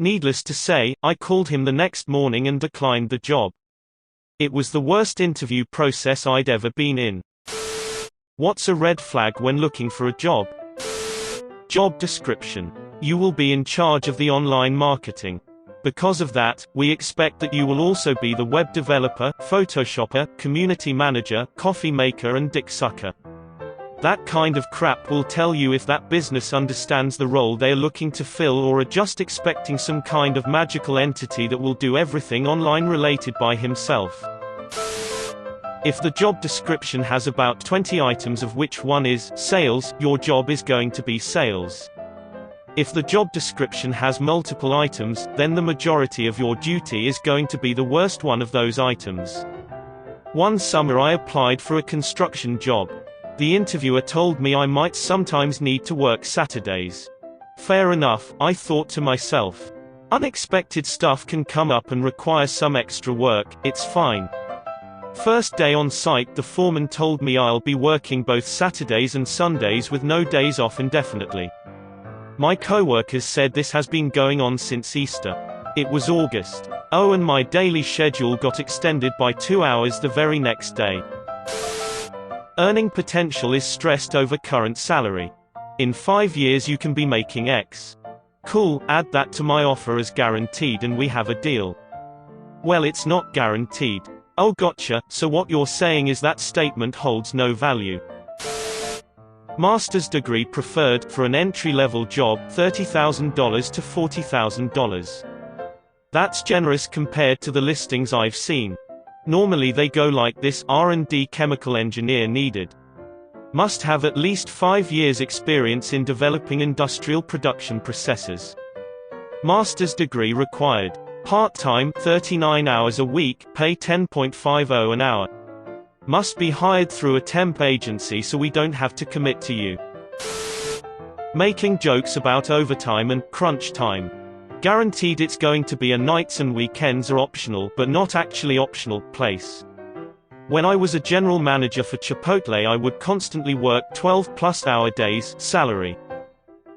Needless to say, I called him the next morning and declined the job. It was the worst interview process I'd ever been in. What's a red flag when looking for a job? Job description. You will be in charge of the online marketing. Because of that, we expect that you will also be the web developer, photoshopper, community manager, coffee maker and dick sucker. That kind of crap will tell you if that business understands the role they are looking to fill or are just expecting some kind of magical entity that will do everything online related by himself. If the job description has about 20 items of which one is sales, your job is going to be sales. If the job description has multiple items, then the majority of your duty is going to be the worst one of those items. One summer I applied for a construction job. The interviewer told me I might sometimes need to work Saturdays. Fair enough, I thought to myself. Unexpected stuff can come up and require some extra work, it's fine. First day on site, the foreman told me I'll be working both Saturdays and Sundays with no days off indefinitely. My coworkers said this has been going on since Easter. It was August. Oh, and my daily schedule got extended by 2 hours the very next day. Earning potential is stressed over current salary. In 5 years you can be making X. Cool, add that to my offer as guaranteed and we have a deal. Well, it's not guaranteed. Oh gotcha, so what you're saying is that statement holds no value. Master's degree preferred, for an entry-level job, $30,000 to $40,000. That's generous compared to the listings I've seen. Normally they go like this: R&D chemical engineer needed. Must have at least 5 years experience in developing industrial production processes. Master's degree required. Part-time, 39 hours a week, pay $10.50 an hour. Must be hired through a temp agency so we don't have to commit to you. Making jokes about overtime and crunch time. Guaranteed it's going to be a nights and weekends are optional but not actually optional place. When I was a general manager for Chipotle I would constantly work 12+ hour days, salary.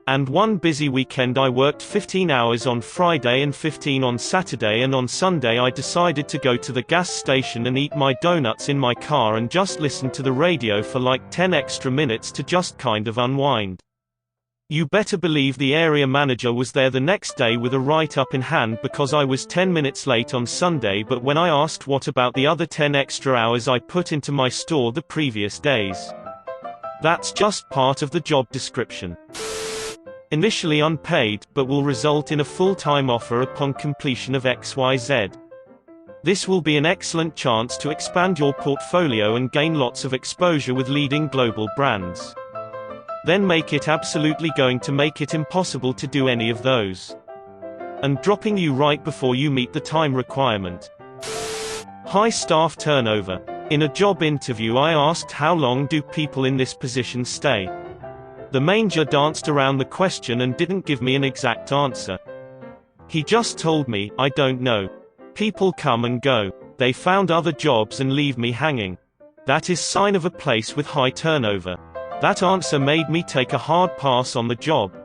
And one busy weekend I worked 15 hours on Friday and 15 on Saturday, and on Sunday I decided to go to the gas station and eat my donuts in my car and just listen to the radio for like 10 extra minutes to just kind of unwind. You better believe the area manager was there the next day with a write-up in hand because I was 10 minutes late on Sunday, but when I asked what about the other 10 extra hours I put into my store the previous days. That's just part of the job description. Initially unpaid, but will result in a full-time offer upon completion of XYZ. This will be an excellent chance to expand your portfolio and gain lots of exposure with leading global brands. Then make it absolutely going to make it impossible to do any of those. And dropping you right before you meet the time requirement. High staff turnover. In a job interview I asked how long do people in this position stay. The manager danced around the question and didn't give me an exact answer. He just told me, I don't know. People come and go. They found other jobs and leave me hanging. That is sign of a place with high turnover. That answer made me take a hard pass on the job.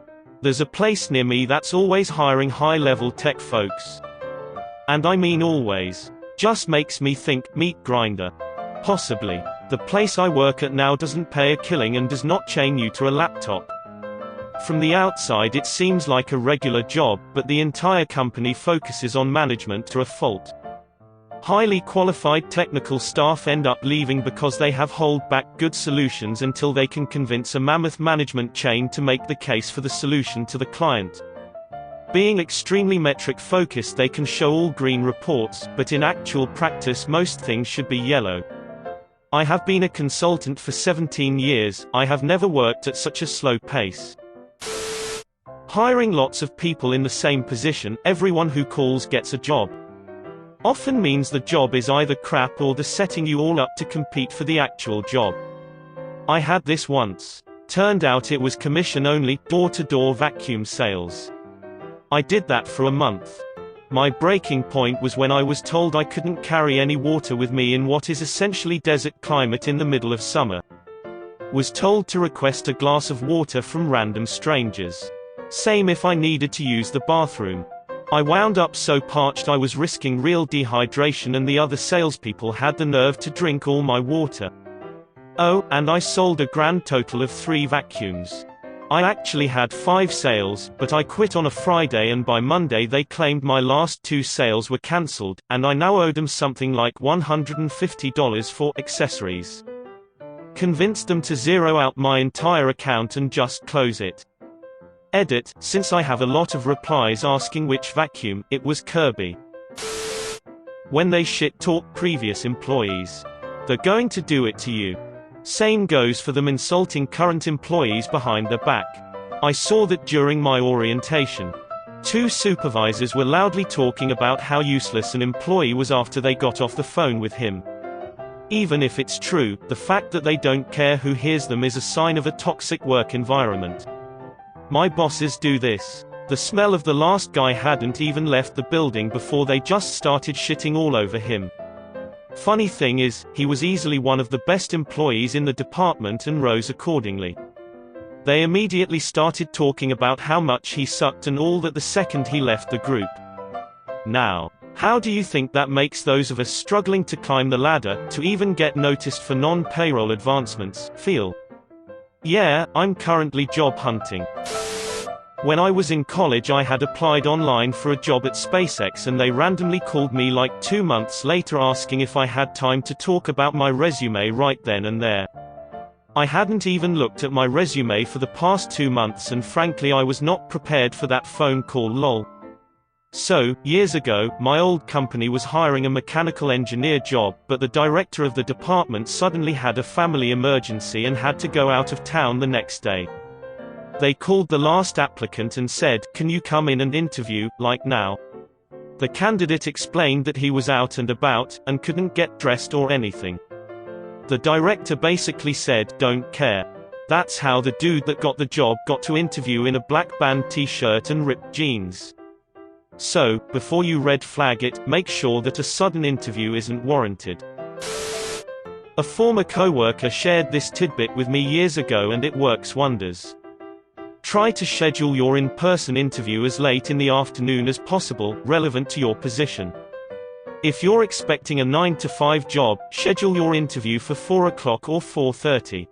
There's a place near me that's always hiring high-level tech folks. And I mean always. Just makes me think, meat grinder. Possibly. The place I work at now doesn't pay a killing and does not chain you to a laptop. From the outside it seems like a regular job, but the entire company focuses on management to a fault. Highly qualified technical staff end up leaving because they have held back good solutions until they can convince a mammoth management chain to make the case for the solution to the client. Being extremely metric focused, they can show all green reports, but in actual practice most things should be yellow. I have been a consultant for 17 years, I have never worked at such a slow pace. Hiring lots of people in the same position, everyone who calls gets a job. Often means the job is either crap or they're setting you all up to compete for the actual job. I had this once. Turned out it was commission only, door-to-door vacuum sales. I did that for a month. My breaking point was when I was told I couldn't carry any water with me in what is essentially desert climate in the middle of summer. Was told to request a glass of water from random strangers. Same if I needed to use the bathroom. I wound up so parched I was risking real dehydration, and the other salespeople had the nerve to drink all my water. Oh, and I sold a grand total of 3 vacuums. I actually had 5 sales, but I quit on a Friday, and by Monday they claimed my last 2 sales were cancelled, and I now owed them something like $150 for accessories. Convinced them to zero out my entire account and just close it. Edit, since I have a lot of replies asking which vacuum, it was Kirby. When they shit-talk previous employees, they're going to do it to you. Same goes for them insulting current employees behind their back. I saw that during my orientation. 2 supervisors were loudly talking about how useless an employee was after they got off the phone with him. Even if it's true, the fact that they don't care who hears them is a sign of a toxic work environment. My bosses do this. The smell of the last guy hadn't even left the building before they just started shitting all over him. Funny thing is, he was easily one of the best employees in the department and rose accordingly. They immediately started talking about how much he sucked and all that the second he left the group. Now, how do you think that makes those of us struggling to climb the ladder, to even get noticed for non-payroll advancements, feel? Yeah, I'm currently job hunting. When I was in college I had applied online for a job at SpaceX, and they randomly called me like 2 months later asking if I had time to talk about my resume right then and there. I hadn't even looked at my resume for the past 2 months, and frankly I was not prepared for that phone call, lol. So, years ago, my old company was hiring a mechanical engineer job, but the director of the department suddenly had a family emergency and had to go out of town the next day. They called the last applicant and said, "Can you come in and interview, like now?" The candidate explained that he was out and about, and couldn't get dressed or anything. The director basically said, "Don't care." That's how the dude that got the job got to interview in a black band t-shirt and ripped jeans. So, before you red flag it, make sure that a sudden interview isn't warranted. A former coworker shared this tidbit with me years ago, and it works wonders. Try to schedule your in-person interview as late in the afternoon as possible, relevant to your position. If you're expecting a 9 to 5 job, schedule your interview for 4 o'clock or 4:30.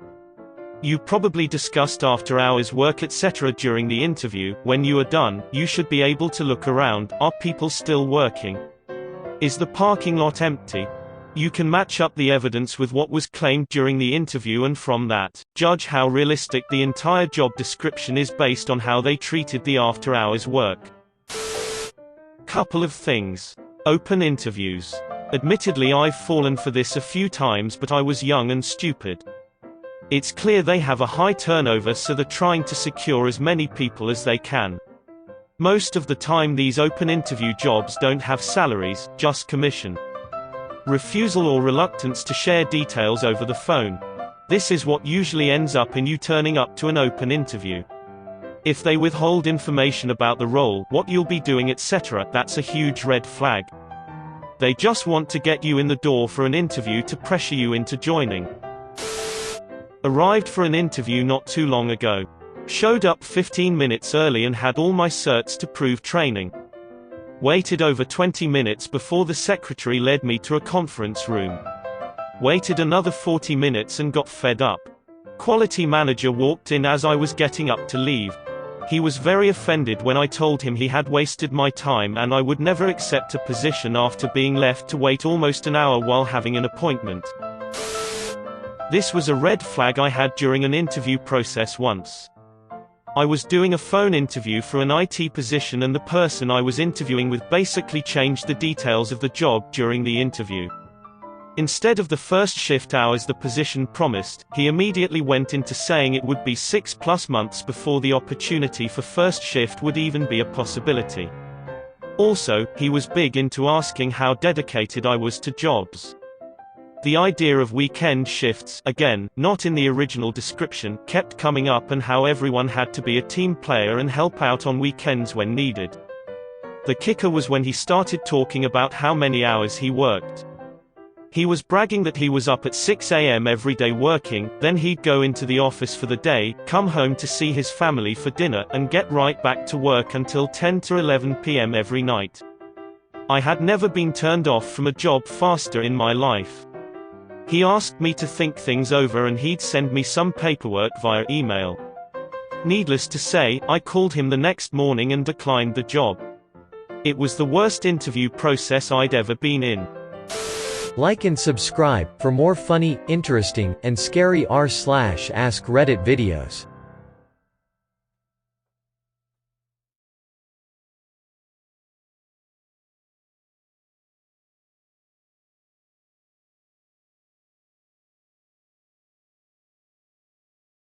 You probably discussed after-hours work etc. during the interview. When you are done, you should be able to look around. Are people still working? Is the parking lot empty? You can match up the evidence with what was claimed during the interview, and from that, judge how realistic the entire job description is based on how they treated the after-hours work. Couple of things. Open interviews. Admittedly I've fallen for this a few times, but I was young and stupid. It's clear they have a high turnover, so they're trying to secure as many people as they can. Most of the time these open interview jobs don't have salaries, just commission. Refusal or reluctance to share details over the phone. This is what usually ends up in you turning up to an open interview. If they withhold information about the role, what you'll be doing etc., that's a huge red flag. They just want to get you in the door for an interview to pressure you into joining. Arrived for an interview not too long ago. Showed up 15 minutes early and had all my certs to prove training. Waited over 20 minutes before the secretary led me to a conference room. Waited another 40 minutes and got fed up. Quality manager walked in as I was getting up to leave. He was very offended when I told him he had wasted my time and I would never accept a position after being left to wait almost an hour while having an appointment. This was a red flag I had during an interview process once. I was doing a phone interview for an IT position, and the person I was interviewing with basically changed the details of the job during the interview. Instead of the first shift hours the position promised, he immediately went into saying it would be 6+ months before the opportunity for first shift would even be a possibility. Also, he was big into asking how dedicated I was to jobs. The idea of weekend shifts, again, not in the original description, kept coming up, and how everyone had to be a team player and help out on weekends when needed. The kicker was when he started talking about how many hours he worked. He was bragging that he was up at 6 a.m. every day working, then he'd go into the office for the day, come home to see his family for dinner, and get right back to work until 10 to 11 p.m. every night. I had never been turned off from a job faster in my life. He asked me to think things over and he'd send me some paperwork via email. Needless to say, I called him the next morning and declined the job. It was the worst interview process I'd ever been in. Like and subscribe for more funny, interesting, and scary r/ask Reddit videos.